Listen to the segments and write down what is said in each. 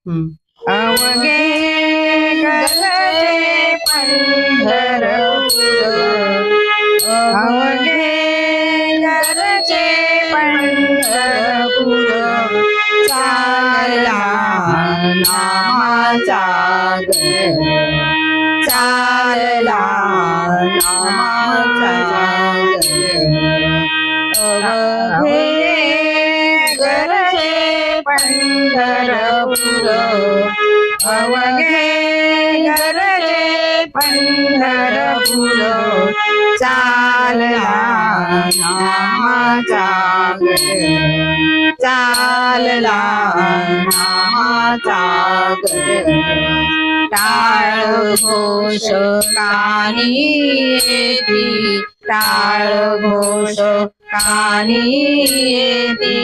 अवघे गरजे पंढरपूर, अवघे गरजे पंढरपूर, चालला नामाचा गजर, चालला नामाचा गजर, अवघे गरजे पंढरपूर, अवघे गरजे पंढरपूर, चालला नामाचा गजर, चालला नामाचा गजर, टाळ घोष कानी येती, टाळ घोष कानी येती,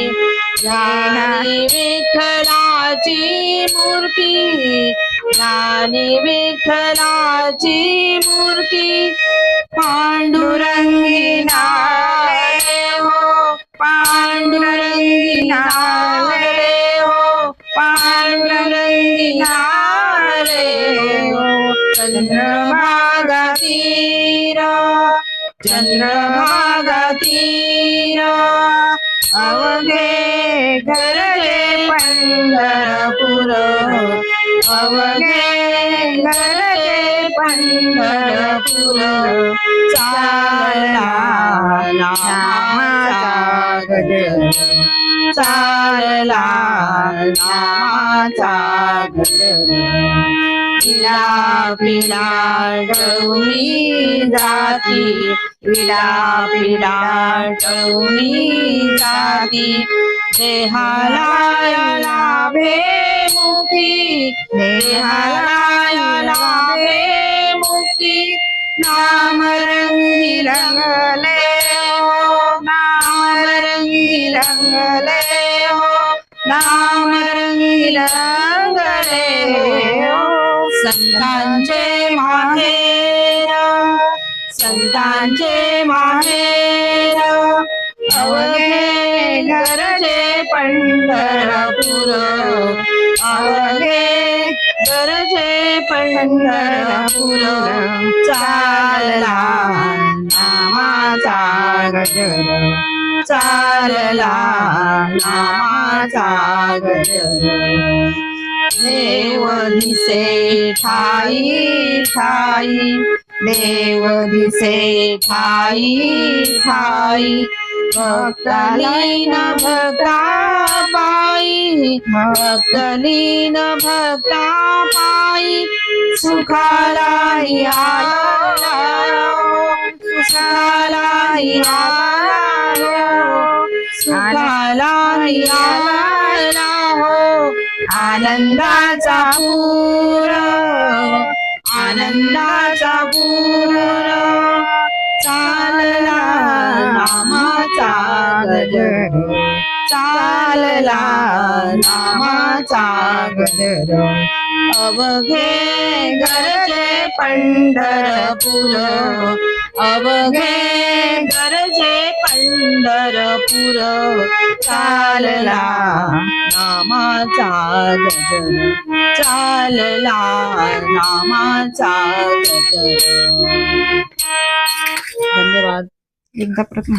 ज्ञानी विठ्ठलाची मूर्ती, ज्ञानी विठ्ठलाची मूर्ती, पांडुरंगी नावे हो, पांडुरंगी नावे हो, पांडुरंगी नावे हो, चंद्रभागा तीर, चंद्रभागा तीर, अवघे गरजे पंढरपूर, अवघे गरजे पंढरपूर, चालला नामाचा गजर, चालला नामाचा गजर, पिला पिला टळूनी जाती, पिला पिला टळूनी जाती, देहाला लाभे मुक्ती, देहाला लाभे मुक्ती, नाम रंगी रंगले हो, नाम रंगी रंगले हो, नाम रंगी रंगले हो, संतांचे माहेर, संतांचे माहेर, अवघे गरजे पंढरपूर, अवघे गरजे पंढरपूर, चालला नामाचा गजर, चालला नामाचा गजर, देव दिसे ठाई ठाई, देव दिसे ठाई ठाई, भक्तलीन भक्ता पायी, भक्तलीन भक्ता पायी, सुखाला आला, सुखाला आला, सुखाला आला हो, आनंदाचा पूर, आनंदाचा पूर, चालला नामाचा गजर, चालला नामाचा गजर, अवघे गरजे पंढरपूर, अवघे गरजे पंढरपूर, चालला नामाचा गजर, चालला नामाचा गजर. धन्यवाद. एकदा प्रथम